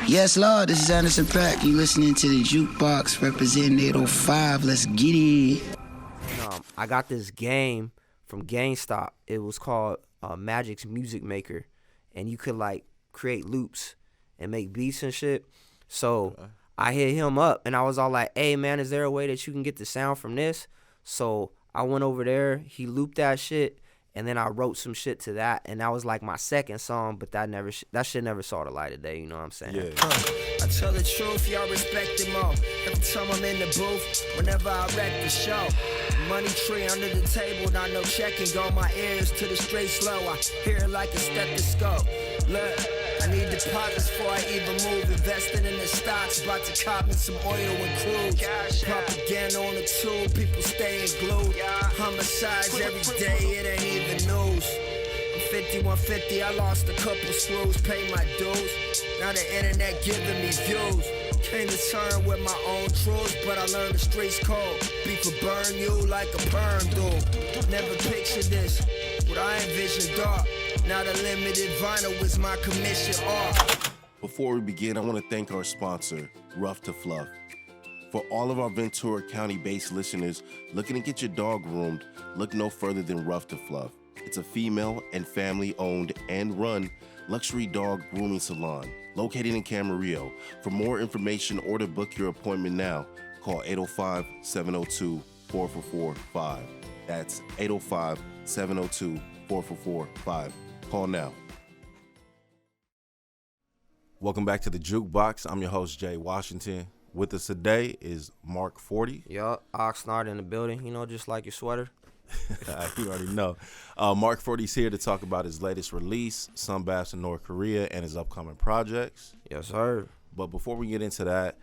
Yes, Lord, this is Anderson .Paak. You listening to the Jukebox representing 805. Let's get it. I got this game from GameStop. It was called Magic's Music Maker, and you could like create loops and make beats and shit. So I hit him up, and I was all like, "Hey man, is there a way that you can get the sound from this?" So I went over there. He looped that shit, and then I wrote some shit to that, and that was like my second song. But that shit never saw the light of day. You know what I'm saying? Yeah. I tell the truth, y'all respect it more. Every time I'm in the booth, whenever I wreck the show. Money tree under the table, not no checking. Go my ears to the straight slow. I hear it like a stethoscope. Look, I need deposits before I even move. Investing in the stocks, about to cop me some oil and crude. Propaganda on the tube, people staying glued. Homicides every day, it ain't even news. I'm 5150, I lost a couple screws, pay my dues. Now the internet giving me views. Came to turn with my own truths, but I learned the streets cold. Beef will burn you like a perm do. Never pictured this, what I envisioned dark. Now the limited vinyl was my commission art. Before we begin, I want to thank our sponsor, Rough to Fluff. For all of our Ventura County-based listeners looking to get your dog groomed, look no further than Rough to Fluff. It's a female and family-owned and run luxury dog grooming salon located in Camarillo. For more information or to book your appointment now, call 805-702-4445. That's 805-702-4445. Call now. Welcome back to the Jukebox. I'm your host, Jay Washington. With us today is Mark 40. Yup, Oxnard in the building, you know, just like your sweater. You already know. Mark 40's here to talk about his latest release, Sunbaths in North Korea, and his upcoming projects. Yes, sir. But before we get into that,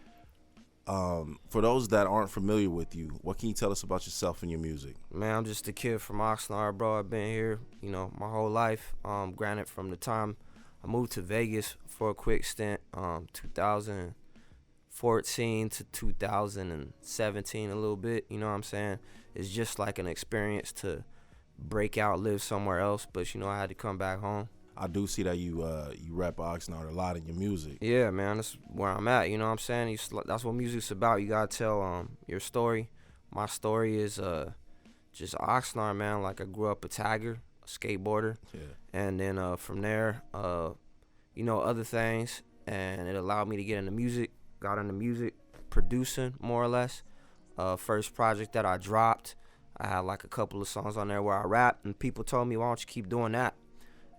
for those that aren't familiar with you, what can you tell us about yourself and your music? Man, I'm just a kid from Oxnard, bro. I've been here, you know, my whole life. Granted, from the time I moved to Vegas for a quick stint, 2014 to 2017 a little bit, you know what I'm saying? It's just like an experience to break out, live somewhere else, but, you know, I had to come back home. I do see that you rap Oxnard a lot in your music. Yeah, man, that's where I'm at, you know what I'm saying? That's what music's about. You got to tell your story. My story is just Oxnard, man. Like, I grew up a tagger, a skateboarder, and then from there, you know, other things, and it allowed me to get into music, got into music, producing, more or less. First project that I dropped, I had like a couple of songs on there where I rapped, and people told me, why don't you keep doing that?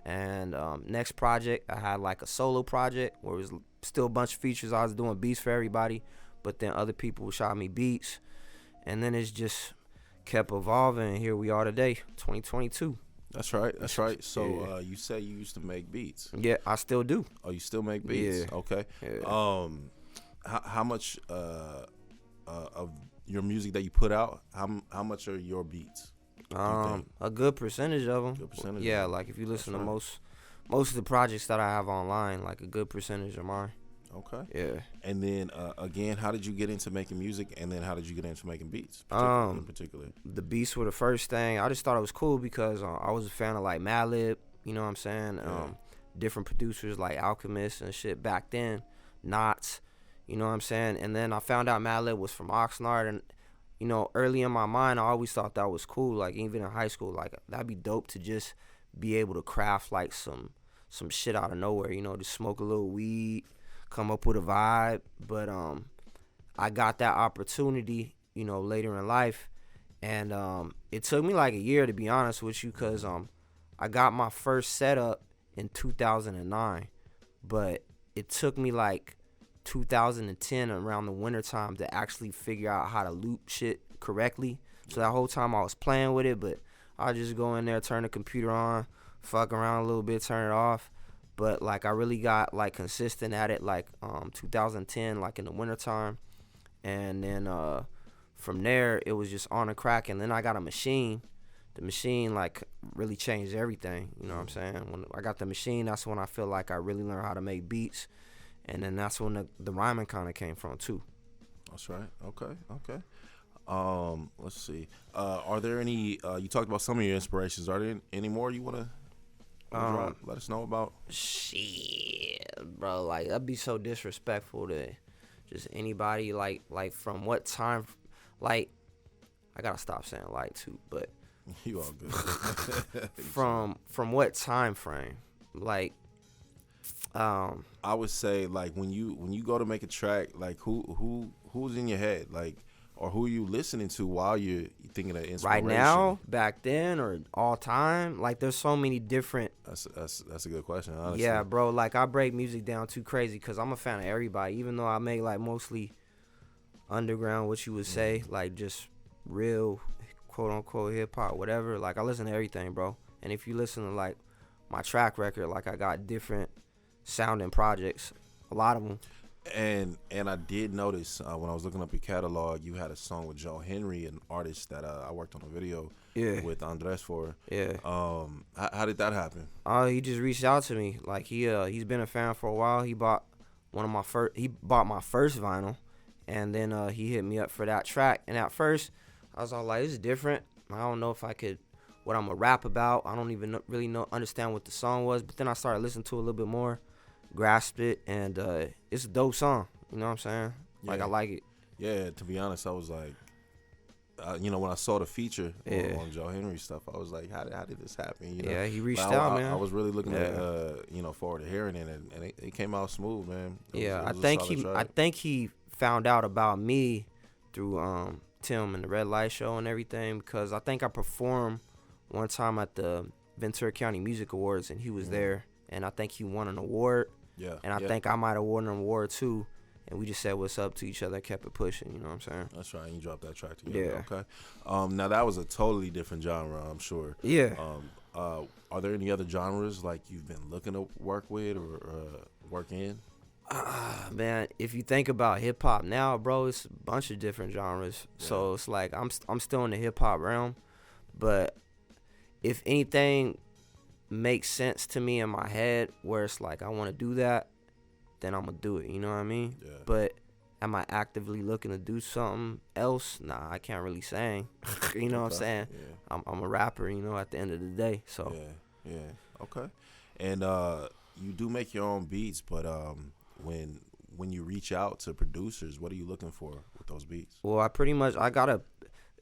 And next project, I had like a solo project where it was still a bunch of features. I was doing beats for everybody, but then other people shot me beats, and then it's just kept evolving, and here we are today, 2022. That's right. So you say you used to make beats. Yeah, I still do. Oh, you still make beats? Yeah. Okay. Yeah. How much of your music that you put out, how much are your beats? A good percentage of them. Good percentage. Yeah, like if you listen to most of the projects that I have online, like a good percentage are mine. Okay. Yeah. And then again, how did you get into making music, and then how did you get into making beats? In particular, the beats were the first thing. I just thought it was cool because I was a fan of like Madlib. You know what I'm saying? Different producers like Alchemist and shit back then, Knots. You know what I'm saying? And then I found out Madlib was from Oxnard, and you know, early in my mind, I always thought that was cool. Like even in high school, like that'd be dope to just be able to craft like some shit out of nowhere. You know, just smoke a little weed, come up with a vibe. But I got that opportunity, you know, later in life, and it took me like a year to be honest with you, cause I got my first setup in 2009, but it took me like 2010 around the wintertime to actually figure out how to loop shit correctly. So that whole time I was playing with it, but I just go in there, turn the computer on, fuck around a little bit, turn it off. But like I really got like consistent at it like 2010, like in the wintertime. And then from there it was just on and crack. And then I got a machine. The machine like really changed everything, you know what I'm saying? When I got the machine, that's when I feel like I really learned how to make beats. And then that's when the rhyming kind of came from too. That's right. Okay. Let's see. Are there any? You talked about some of your inspirations. Are there any more you want to drop? Let us know about. Shit, bro, like that'd be so disrespectful to just anybody. Like from what time? Like, I gotta stop saying like too, but you all good. from what time frame? Like, I would say like when you go to make a track, like who's in your head, like, or who are you listening to while you're thinking of inspiration? Right now, back then, or all time? Like, there's so many different. That's a good question, honestly. Yeah, bro. Like, I break music down too crazy because I'm a fan of everybody. Even though I make like mostly underground, what you would say, like just real quote unquote hip hop, whatever. Like, I listen to everything, bro. And if you listen to like my track record, like I got different sounding projects, a lot of them. And I did notice when I was looking up your catalog, you had a song with Joe Henry, an artist that I worked on a video with Andres for. Yeah. How did that happen? He just reached out to me. Like he's been a fan for a while. He bought my first vinyl, and then he hit me up for that track. And at first, I was all like, "This is different. I don't know if I could what I'm gonna rap about. I don't even really understand what the song was." But then I started listening to it a little bit more. Grasped it, and it's a dope song. You know what I'm saying? Like, I like it. Yeah, to be honest, I was like, when I saw the feature on Joe Henry stuff, I was like, how did this happen? You know? Yeah, he reached out, man. I was really looking forward to hearing it, and it came out smooth, man. I think he found out about me through Tim and the Red Light Show and everything, because I think I performed one time at the Ventura County Music Awards, and he was there, and I think he won an award. Yeah. And I think I might have won an award too. And we just said what's up to each other, kept it pushing, you know what I'm saying? That's right. You dropped that track together. Yeah. Okay. Now that was a totally different genre, I'm sure. Yeah. Are there any other genres like you've been looking to work with or work in? Man, if you think about hip hop now, bro, it's a bunch of different genres. Yeah. So it's like I'm still in the hip hop realm, but if anything makes sense to me in my head where it's like I want to do that, then I'm gonna do it, you know what I mean? Yeah. But am I actively looking to do something else? Nah, I can't really sing. You know what I'm saying? Yeah. I'm a rapper, you know, at the end of the day. So yeah. Okay. And you do make your own beats, but when you reach out to producers, what are you looking for with those beats? Well,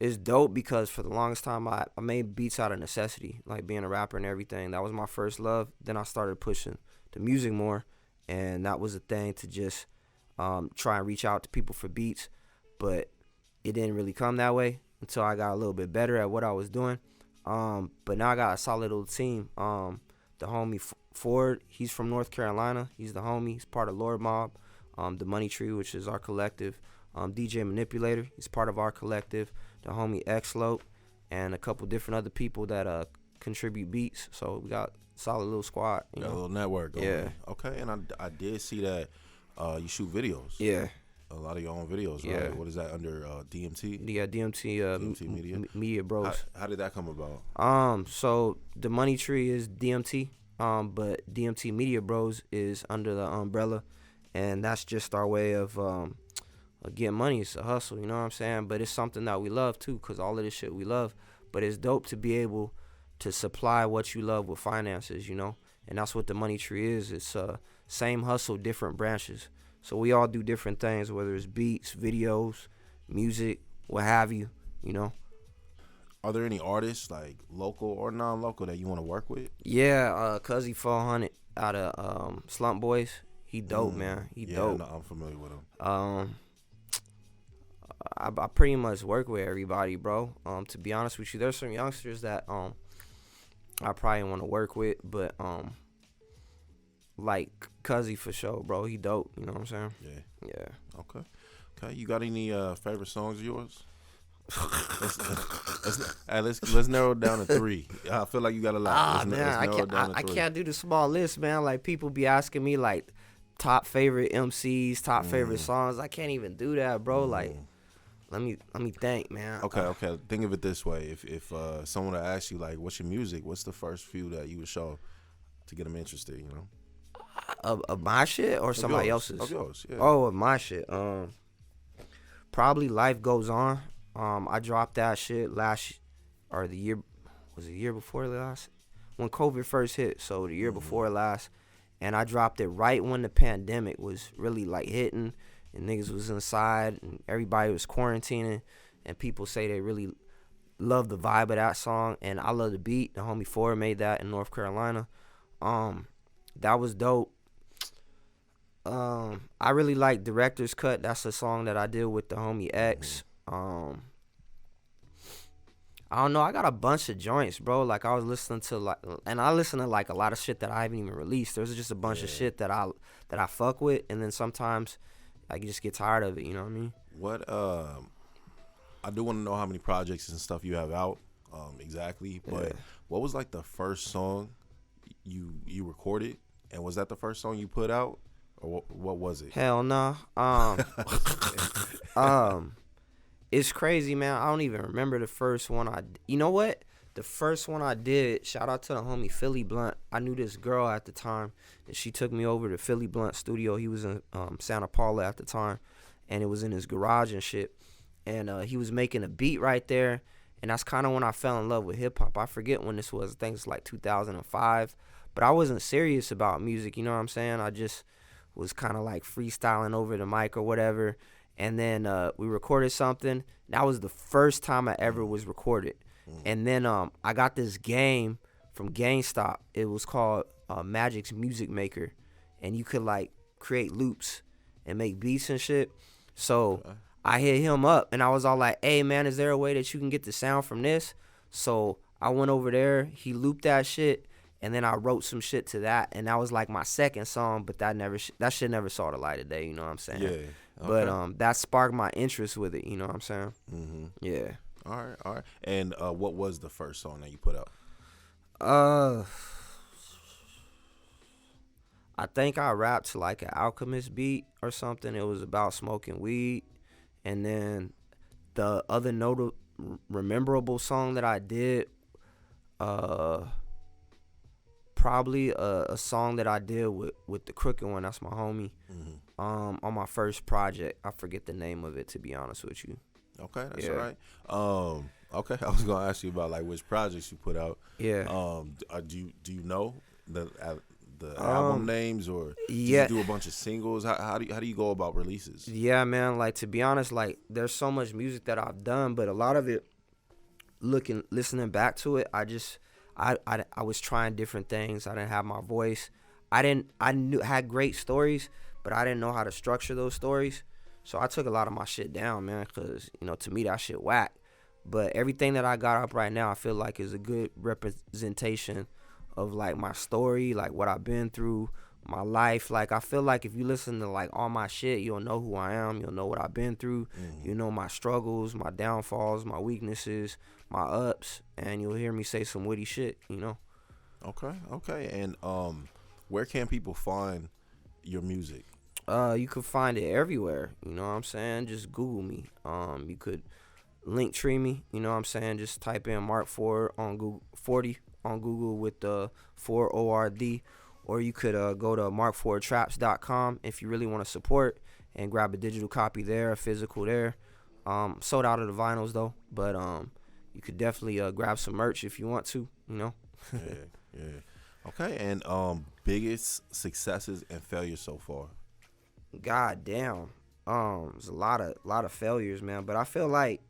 it's dope because for the longest time I made beats out of necessity, like being a rapper and everything. That was my first love. Then I started pushing the music more, and that was a thing to just try and reach out to people for beats. But it didn't really come that way until I got a little bit better at what I was doing. But now I got a solid little team. The homie Ford, he's from North Carolina. He's the homie. He's part of Lord Mob. The Money Tree, which is our collective. DJ Manipulator, he's part of our collective. The homie X-Lope, and a couple different other people that contribute beats. So we got a solid little squad. Got a little network. Yeah. Okay, and I did see that you shoot videos. Yeah. A lot of your own videos, right? Yeah. What is that, under DMT? Yeah, DMT Media. Media Bros. How did that come about? So the Money Tree is DMT, but DMT Media Bros is under the umbrella, and that's just our way of getting money. It's a hustle, you know what I'm saying? But it's something that we love too, because all of this shit we love. But it's dope to be able to supply what you love with finances, you know? And that's what the Money Tree is. It's same hustle, different branches. So we all do different things, whether it's beats, videos, music, what have you, you know? Are there any artists, like local or non-local, that you want to work with? Yeah, Cuzzy 400 out of Slump Boys. He dope, man. He dope. Yeah, I'm familiar with him. I pretty much work with everybody, bro. To be honest with you, there's some youngsters that I probably want to work with, but like Cuzzy for sure, bro. He dope. You know what I'm saying? Yeah. Okay. You got any favorite songs of yours? Let's narrow it down to 3. I feel like you got a lot. I can't do the small list, man. Like, people be asking me like top favorite MCs, top favorite songs. I can't even do that, bro. Like, let me think, man. Okay. Think of it this way: if someone would ask you like, "What's your music?" What's the first few that you would show to get them interested? You know, of my shit or somebody else's? Of yours, yeah. Oh, of my shit. Probably Life Goes On. I dropped that shit the year before last, when COVID first hit. So the year before last, and I dropped it right when the pandemic was really like hitting, and niggas was inside, and everybody was quarantining, and people say they really love the vibe of that song, and I love the beat. The homie Ford made that in North Carolina. That was dope. I really like Director's Cut. That's a song that I did with the homie X. I don't know. I got a bunch of joints, bro. Like, I was listening to, like, and I listen to, like, a lot of shit that I haven't even released. There's just a bunch of shit that I fuck with, and then sometimes, like, you just get tired of it, you know what I mean? What, I do want to know how many projects and stuff you have out, exactly, but what was, like, the first song you recorded, and was that the first song you put out, or what was it? Hell no. It's crazy, man. I don't even remember the first one you know what? The first one I did, shout out to the homie Philly Blunt. I knew this girl at the time, and she took me over to Philly Blunt studio. He was in Santa Paula at the time, and it was in his garage and shit. And he was making a beat right there, and that's kind of when I fell in love with hip-hop. I forget when this was. I think it's like 2005. But I wasn't serious about music, you know what I'm saying? I just was kind of like freestyling over the mic or whatever. And then we recorded something. That was the first time I ever was recorded. And then I got this game from GameStop. It was called Magic's Music Maker. And you could, like, create loops and make beats and shit. So I hit him up, and I was all like, hey, man, is there a way that you can get the sound from this? So I went over there. He looped that shit. And then I wrote some shit to that, and that was like my second song, but that shit never saw the light of day, you know what I'm saying? Yeah. Okay. But that sparked my interest with it, you know what I'm saying? Mm-hmm. Yeah. All right. And what was the first song that you put out? I think I rapped to like an Alchemist beat or something. It was about smoking weed, and then the other rememberable song that I did, probably a song that I did with the Crooked One. That's my homie. On my first project. I forget the name of it, to be honest with you. Okay, that's all right. Okay, I was gonna ask you about like which projects you put out. Yeah. Do you know the album names, or do you do a bunch of singles? How do you go about releases? Yeah, man. Like, to be honest, like, there's so much music that I've done, but a lot of it, listening back to it, I was trying different things. I didn't have my voice. I had great stories, but I didn't know how to structure those stories. So I took a lot of my shit down, man, because, you know, to me that shit whack. But everything that I got up right now, I feel like is a good representation of, like, my story, like what I've been through, my life. Like, I feel like if you listen to, like, all my shit, you'll know who I am. You'll know what I've been through. You know my struggles, my downfalls, my weaknesses, my ups, and you'll hear me say some witty shit, you know. Okay. And where can people find your music? You could find it everywhere, you know what I'm saying? Just Google me. You could Linktree me, you know what I'm saying? Just type in Mark 4 on Google, 40 on Google with the 4 ORD, or you could go to mark4traps.com if you really want to support and grab a digital copy there, a physical there. Sold out of the vinyls though, but you could definitely grab some merch if you want to, you know. Yeah. Okay, and biggest successes and failures so far? God damn. There's a lot of failures, man, but I feel like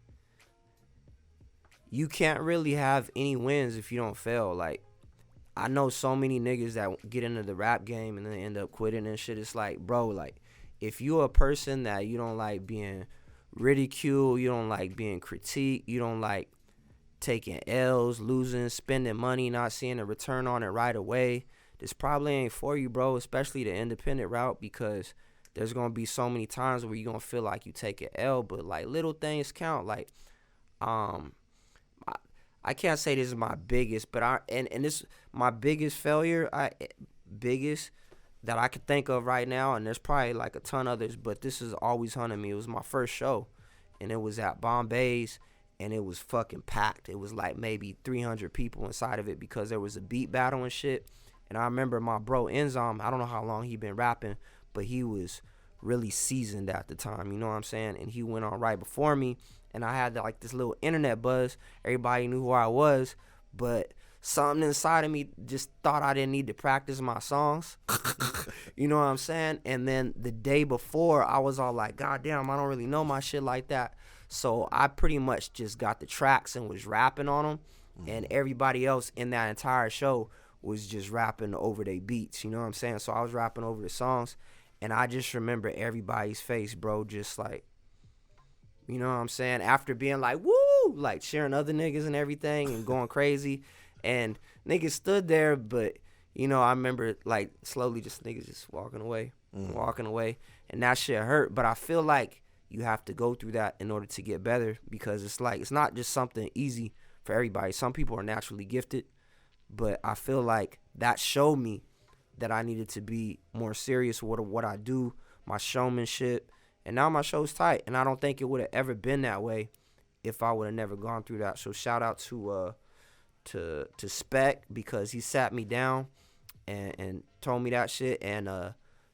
you can't really have any wins if you don't fail. Like, I know so many niggas that get into the rap game and then end up quitting and shit. It's like, bro, like, if you're a person that you don't like being ridiculed, you don't like being critiqued, you don't like taking L's, losing, spending money, not seeing a return on it right away, this probably ain't for you, bro, especially the independent route, because there's going to be so many times where you're going to feel like you take an L, but, like, little things count. Like, I can't say this is my biggest, but this my biggest failure, biggest that I could think of right now, and there's probably like a ton others, but this is always haunting me. It was my first show, and it was at Bombay's, and it was fucking packed. It was like maybe 300 people inside of it because there was a beat battle and shit. And I remember my bro Enzom, I don't know how long he been rapping, but he was really seasoned at the time, you know what I'm saying? And he went on right before me, and I had like this little internet buzz. Everybody knew who I was, but something inside of me just thought I didn't need to practice my songs. You know what I'm saying? And then the day before, I was all like, God damn, I don't really know my shit like that. So I pretty much just got the tracks and was rapping on them. And everybody else in that entire show was just rapping over their beats. You know what I'm saying? So I was rapping over the songs. And I just remember everybody's face, bro, just like, you know what I'm saying? After being like, woo, like cheering other niggas and everything and going crazy. And niggas stood there, but, you know, I remember like slowly just niggas just walking away. And that shit hurt. But I feel like you have to go through that in order to get better, because it's like, it's not just something easy for everybody. Some people are naturally gifted, but I feel like that showed me that I needed to be more serious with what I do, my showmanship, and now my show's tight. And I don't think it would have ever been that way if I would have never gone through that. So shout out to Spec, because he sat me down and told me that shit, and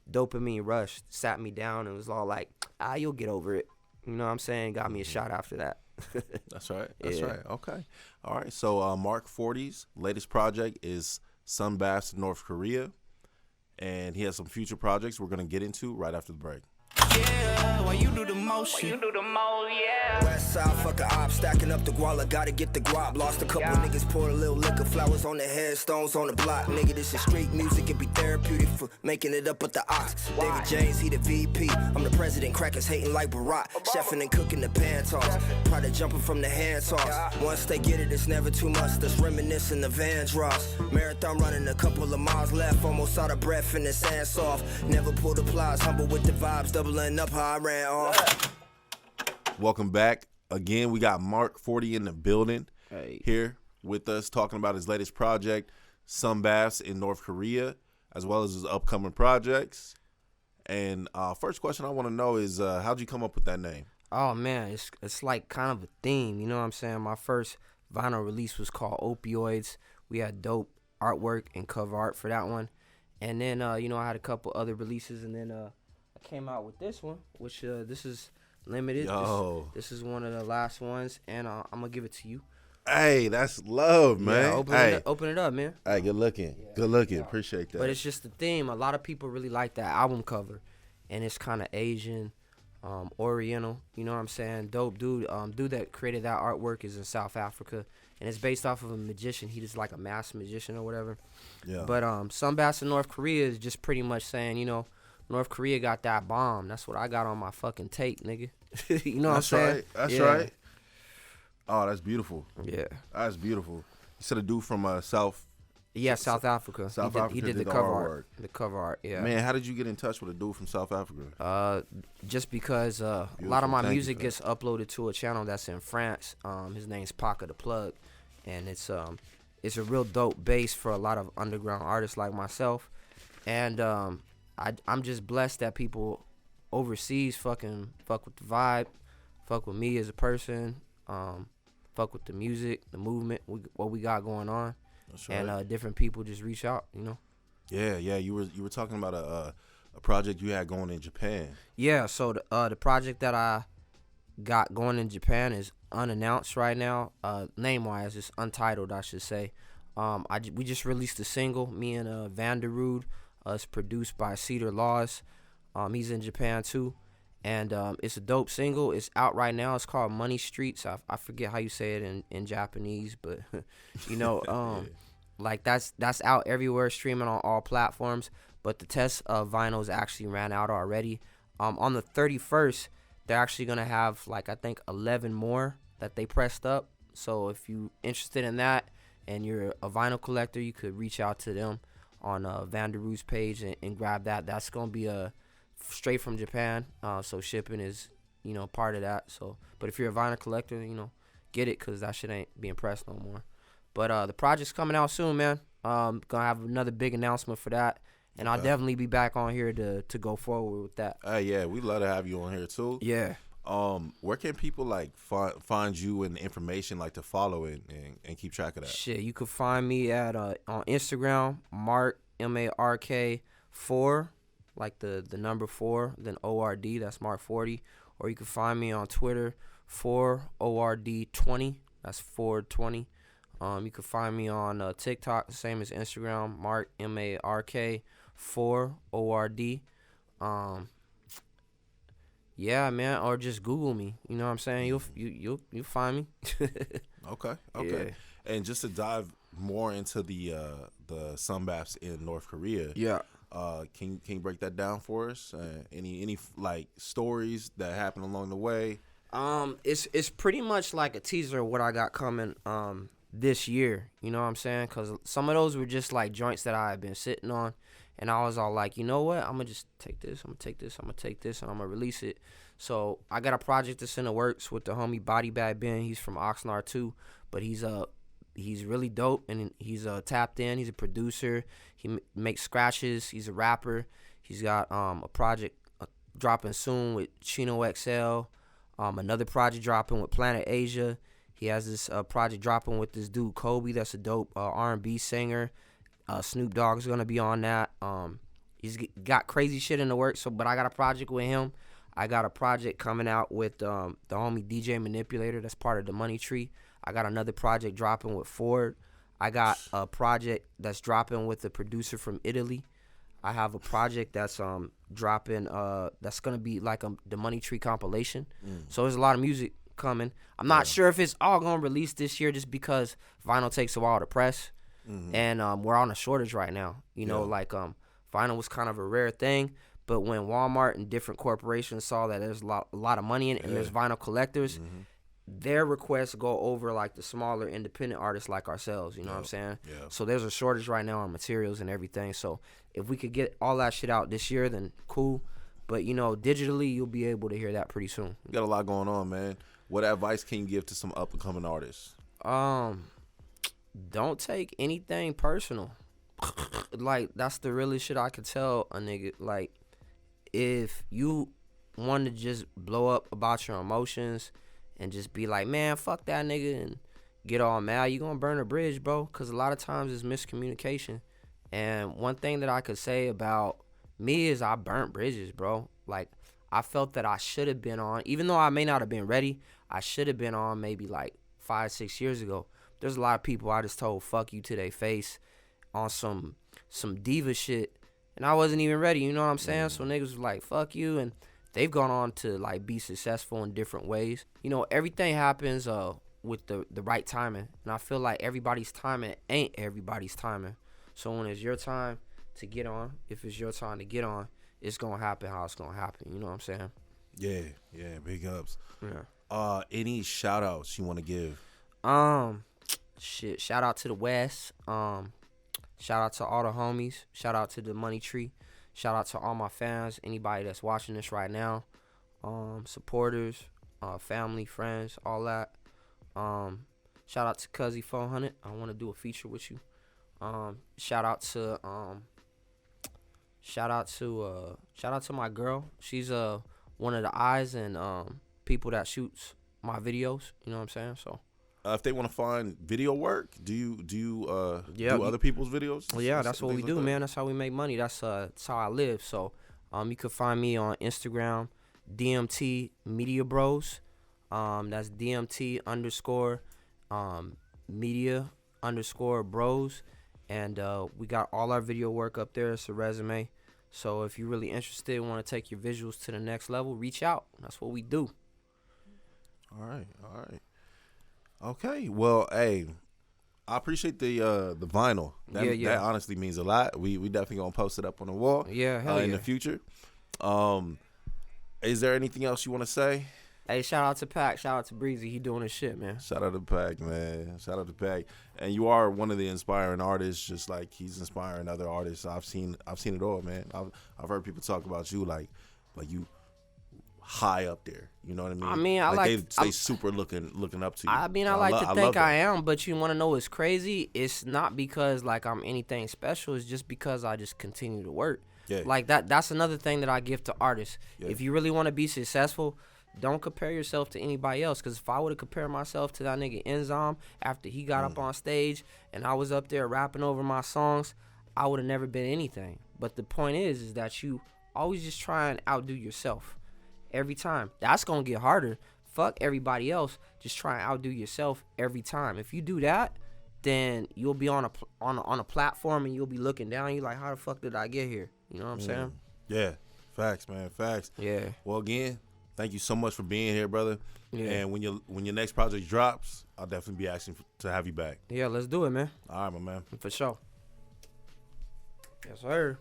Dopamine Rush sat me down and was all like, you'll get over it. You know what I'm saying? Got me a shot after that. That's right. Okay. All right. So Mark 40's latest project is Sunbaths in North Korea, and he has some future projects we're going to get into right after the break. Yeah, while you do the most, yeah. West side, fuck a op, stacking up the guala, gotta get the guap. Lost a couple niggas, poured a little liquor, flowers on the headstones on the block. Nigga, this is street music, it be therapeutic for making it up at the ox. David James, he the VP, I'm the president, crackers hating like Barack. Chefing and cooking the pan toss, product jumping from the hand toss. Once they get it, it's never too much, that's reminiscing the Van Dross. Marathon running a couple of miles left, almost out of breath and the sand soft. Never pulled applause, humble with the vibes, doubling up how I ran off. Welcome back. Again, we got Mark 40 in the building here with us, talking about his latest project, Sunbaths in North Korea, as well as his upcoming projects. And first question I want to know is, how'd you come up with that name? Oh, man, it's like kind of a theme, you know what I'm saying? My first vinyl release was called Opioids. We had dope artwork and cover art for that one. And then, you know, I had a couple other releases, and then I came out with this one, which this is limited. This is one of the last ones, and I'm gonna give it to you. Hey, that's love, man. Yeah, open it up, man. Hey, good looking. Yeah. Good looking. Appreciate that. But it's just the theme. A lot of people really like that album cover, and it's kind of Asian, Oriental. You know what I'm saying? Dope dude. Dude that created that artwork is in South Africa, and it's based off of a magician. He just like a master magician or whatever. Yeah. But Sunbaths in North Korea is just pretty much saying, you know, North Korea got that bomb. That's what I got on my fucking tape, nigga. You know what I'm saying? That's right. Oh, that's beautiful. Yeah. That's beautiful. You said a dude from South. Yeah, South Africa. He did the cover art. The cover art, yeah. Man, how did you get in touch with a dude from South Africa? Just because a lot of my music gets uploaded to a channel that's in France. His name's Paca the Plug, and it's a real dope base for a lot of underground artists like myself. And I'm just blessed that people overseas fuck with the vibe, fuck with me as a person, fuck with the music, the movement, what we got going on. That's right. And different people just reach out, you know. Yeah. You were talking about a project you had going in Japan. Yeah. So the project that I got going in Japan is unannounced right now. Name wise, it's untitled, I should say. We just released a single, me and Vanderrood. It's produced by Cedar Laws. He's in Japan too, and it's a dope single. It's out right now. It's called Money Streets. I forget how you say it in Japanese, but you know, like that's out everywhere, streaming on all platforms. But the test of vinyls actually ran out already. On the 31st, they're actually gonna have like I think 11 more that they pressed up. So if you interested in that and you're a vinyl collector, you could reach out to them on Vanderrood's page and grab that. That's gonna be straight from Japan, so shipping is, you know, part of that. So, but if you're a vinyl collector, you know, get it, cause that shit ain't being pressed no more. But the project's coming out soon, man. Gonna have another big announcement for that, and I'll definitely be back on here to go forward with that. Yeah, we'd love to have you on here too. Yeah. Where can people like find you and information like to follow it and keep track of that? Shit, you can find me at on Instagram, Mark MARK 4, like the number 4, then ORD. That's Mark 40. Or you can find me on Twitter 4ORD20. That's 420. You can find me on TikTok, same as Instagram, Mark MARK 4ORD. Yeah, man, or just Google me. You know what I'm saying? You'll find me. Okay. Yeah. And just to dive more into the sunbaths in North Korea. Yeah. Can you break that down for us? Any like stories that happened along the way? It's pretty much like a teaser of what I got coming this year. You know what I'm saying? Because some of those were just like joints that I had been sitting on, and I was all like, you know what? I'm gonna just take this. I'm gonna take this. I'm gonna take this, and I'm gonna release it. So I got a project that's in the works with the homie Body Bad Ben. He's from Oxnard too, but he's really dope, and he's tapped in. He's a producer. He makes scratches. He's a rapper. He's got a project dropping soon with Chino XL. Another project dropping with Planet Asia. He has this project dropping with this dude Kobe. That's a dope R&B singer. Snoop Dogg's gonna be on that. He's got crazy shit in the works. But I got a project with him. I got a project coming out with the homie DJ Manipulator. That's part of the Money Tree. I got another project dropping with Ford. I got a project that's dropping with a producer from Italy. I have a project that's dropping that's gonna be like the Money Tree compilation. So there's a lot of music coming. I'm not sure if it's all gonna release this year just because vinyl takes a while to press, and we're on a shortage right now. You know, like vinyl was kind of a rare thing, but when Walmart and different corporations saw that there's a lot of money in it, and there's vinyl collectors. Their requests go over like the smaller independent artists like ourselves, you know what I'm saying? Yeah. So there's a shortage right now on materials and everything. So if we could get all that shit out this year, then cool. But you know, digitally you'll be able to hear that pretty soon. You got a lot going on, man. What advice can you give to some up and coming artists? Don't take anything personal. Like that's the realest shit I could tell a nigga. Like if you want to just blow up about your emotions and just be like, man, fuck that nigga, and get all mad, you gonna burn a bridge, bro. Because a lot of times it's miscommunication. And one thing that I could say about me is I burnt bridges, bro. Like, I felt that I should have been on, even though I may not have been ready, I should have been on maybe like 5-6 years ago. There's a lot of people I just told fuck you to their face on some diva shit, and I wasn't even ready, you know what I'm saying? So niggas was like, fuck you, and they've gone on to like be successful in different ways. You know, everything happens with the right timing, and I feel like everybody's timing ain't everybody's timing. So when it's your time to get on, if it's your time to get on, it's gonna happen how it's gonna happen. You know what I'm saying? Yeah, big ups. Yeah. Any shout outs you want to give? Shit. Shout out to the West. Shout out to all the homies. Shout out to the Money Tree. Shout out to all my fans, anybody that's watching this right now, supporters, family, friends, all that. Shout out to Cuzzy 400. I want to do a feature with you. Shout out to my girl. She's one of the eyes and people that shoots my videos. You know what I'm saying? So. If they want to find video work, do you do other people's videos? Well, yeah, that's what we do, man. That's how we make money. That's how I live. So, you can find me on Instagram, DMT Media Bros. That's DMT _media _bros, and we got all our video work up there. It's a resume. So if you're really interested, want to take your visuals to the next level, reach out. That's what we do. All right. Okay, well, hey, I appreciate the vinyl. That honestly means a lot. We definitely gonna post it up on the wall. Yeah, hell in the future. Is there anything else you want to say? Hey, shout out to Pac. Shout out to Prizzi. He doing his shit, man. Shout out to Pac, man. Shout out to Pac. And you are one of the inspiring artists, just like he's inspiring other artists. I've seen it all, man. I've heard people talk about you like you high up there, you know what I mean? I mean, I they super looking up to you. I mean, I like to think I am, but you want to know what's crazy? It's not because like I'm anything special. It's just because I just continue to work. Yeah. Like that's another thing that I give to artists. Yeah. If you really want to be successful, don't compare yourself to anybody else. Because if I would have compared myself to that nigga Enzom after he got up on stage and I was up there rapping over my songs, I would have never been anything. But the point is that you always just try and outdo yourself. Every time. That's going to get harder. Fuck everybody else. Just try and outdo yourself every time. If you do that, then you'll be on a platform and you'll be looking down. You like, how the fuck did I get here? You know what I'm saying? Yeah, facts, man, facts. Yeah. Well, again, thank you so much for being here, brother. Yeah. And when your next project drops, I'll definitely be asking to have you back. Yeah, let's do it, man. All right, my man. For sure. Yes, sir.